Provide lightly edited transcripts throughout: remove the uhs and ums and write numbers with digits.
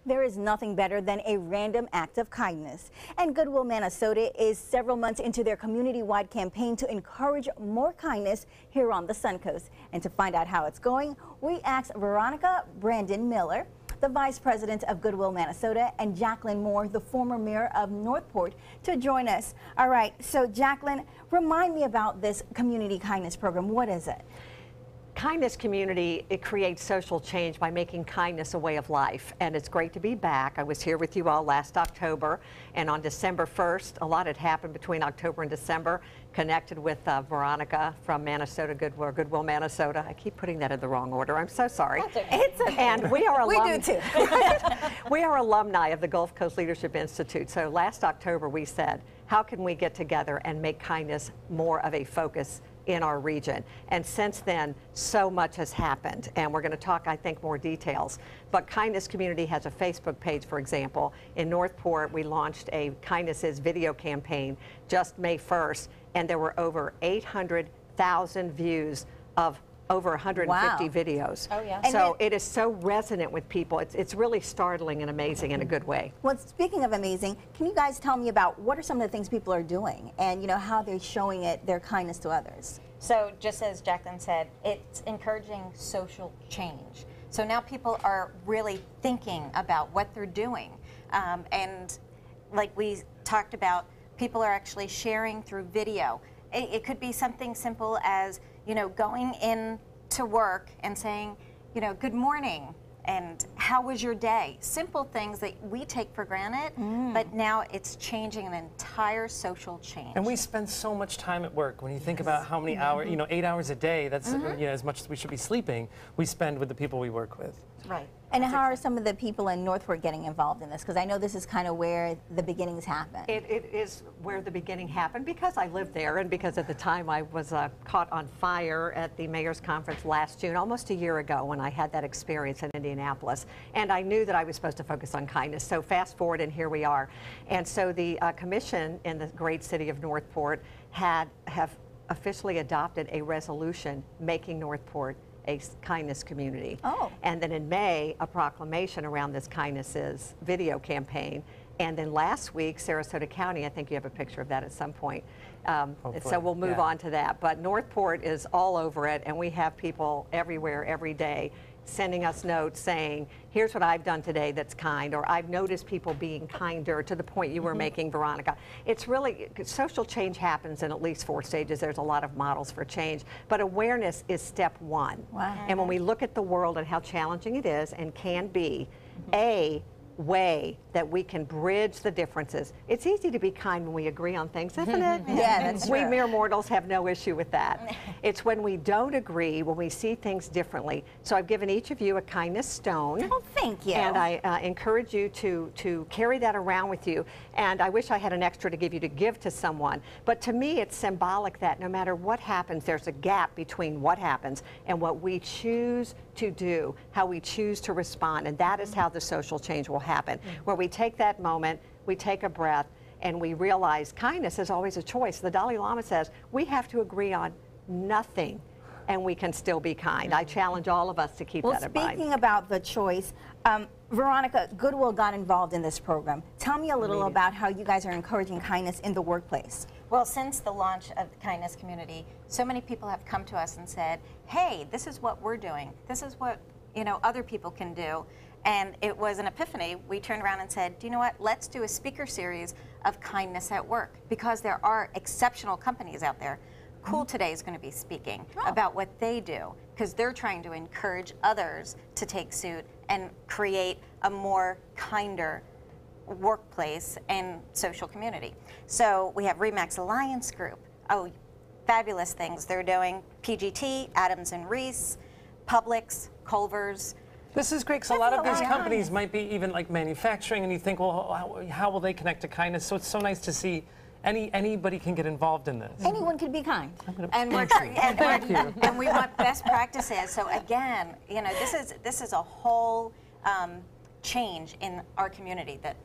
There is nothing better than a random act of kindness. And Goodwill Manasota is several months into their community-wide campaign to encourage more kindness here on the Suncoast. And to find out how it's going, we asked Veronica Brandon Miller, the Vice President of Goodwill Manasota, and Jacqueline Moore, the former mayor of Northport, to join us. All right, so Jacqueline, remind me about this community kindness program. What is it? Kindness Community, it creates social change by making kindness a way of life, and it's great to be back. I was here with you all last October, and on December 1st, a lot had happened between October and December, connected with Veronica from Manasota Goodwill Manasota. I keep putting that in the wrong order. I'm so sorry. It's okay. And we are we do too. We are alumni of the Gulf Coast Leadership Institute. So last October we said, how can we get together and make kindness more of a focus in our region? And since then, so much has happened, and we're going to talk, I think, more details. But Kindness Community has a Facebook page, for example. In Northport, we launched a Kindness Is video campaign just May 1st, and there were over 800,000 views of over 150 videos. Oh, yeah. So it is so resonant with people. It's really startling and amazing in a good way. Well, speaking of amazing, can you guys tell me about what are some of the things people are doing and, you know, how they're showing their kindness to others? So just as Jacqueline said, it's encouraging social change. So now people are really thinking about what they're doing. And like we talked about, people are actually sharing through video. It could be something simple as, you know, going in to work and saying, you know, good morning, and how was your day? Simple things that we take for granted, but now it's changing an entire social change. And we spend so much time at work. When you think about how many hours, you know, 8 hours a day, that's you know, as much as we should be sleeping, we spend with the people we work with. Right. And how are some of the people in Northport getting involved in this? Because I know this is kind of where the beginnings happen. It is where the beginning happened because I lived there, and because at the time I was caught on fire at the Mayor's Conference last June, almost a year ago, when I had that experience in Indianapolis. And I knew that I was supposed to focus on kindness. So fast forward, and here we are. And so the commission in the great city of Northport have officially adopted a resolution making Northport a kindness community. Oh. And then in May, a proclamation around this Kindness Is video campaign. And then last week, Sarasota County, I think you have a picture of that at some point. So we'll move on to that. But Northport is all over it, and we have people everywhere, every day, sending us notes saying, here's what I've done today that's kind, or I've noticed people being kinder, to the point you were making, Veronica. It's really, social change happens in at least 4 stages. There's a lot of models for change, but awareness is step 1. Wow. And when we look at the world and how challenging it is and can be, a way that we can bridge the differences. It's easy to be kind when we agree on things, isn't it? Yeah, that's We true. mere mortals have no issue with that. It's when we don't agree, when we see things differently. So I've given each of you a kindness stone. Oh, thank you. And I encourage you to carry that around with you. And I wish I had an extra to give you to give to someone. But to me, it's symbolic that no matter what happens, there's a gap between what happens and what we choose to do, how we choose to respond. And that is how the social change will happen, where we take that moment, we take a breath, and we realize kindness is always a choice. The Dalai Lama says we have to agree on nothing, and we can still be kind. I challenge all of us to keep that in mind. Speaking about the choice, Veronica, Goodwill got involved in this program. Tell me a little about how you guys are encouraging kindness in the workplace. Well, since the launch of the Kindness Community, so many people have come to us and said, hey, this is what we're doing. This is what, you know, other people can do. And it was an epiphany. We turned around and said, do you know what? Let's do a speaker series of kindness at work, because there are exceptional companies out there. Cool Today is going to be speaking about what they do, because they're trying to encourage others to take suit and create a more kinder workplace and social community. So we have Remax Alliance Group. Oh, fabulous things they're doing. PGT, Adams and Reese, Publix, Culver's. This is great, because a lot of these companies might be even like manufacturing, and you think, well, how will they connect to kindness? So it's so nice to see anybody can get involved in this. Anyone can be kind. And and we want best practices. So again, you know, this is a whole change in our community that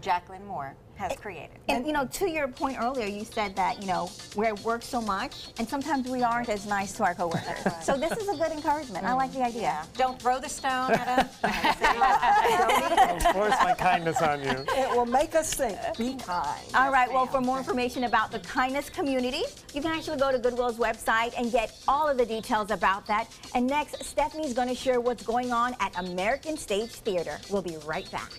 Jacqueline Moore has created. And, you know, to your point earlier, you said that, you know, we're at work so much, and sometimes we aren't as nice to our coworkers. So this is a good encouragement. I like the idea. Yeah. Don't throw the stone at them. I'll force my kindness on you. It will make us think. Be kind. All right, well, for more information about the kindness community, you can actually go to Goodwill's website and get all of the details about that. And next, Stephanie's going to share what's going on at American Stage Theater. We'll be right back.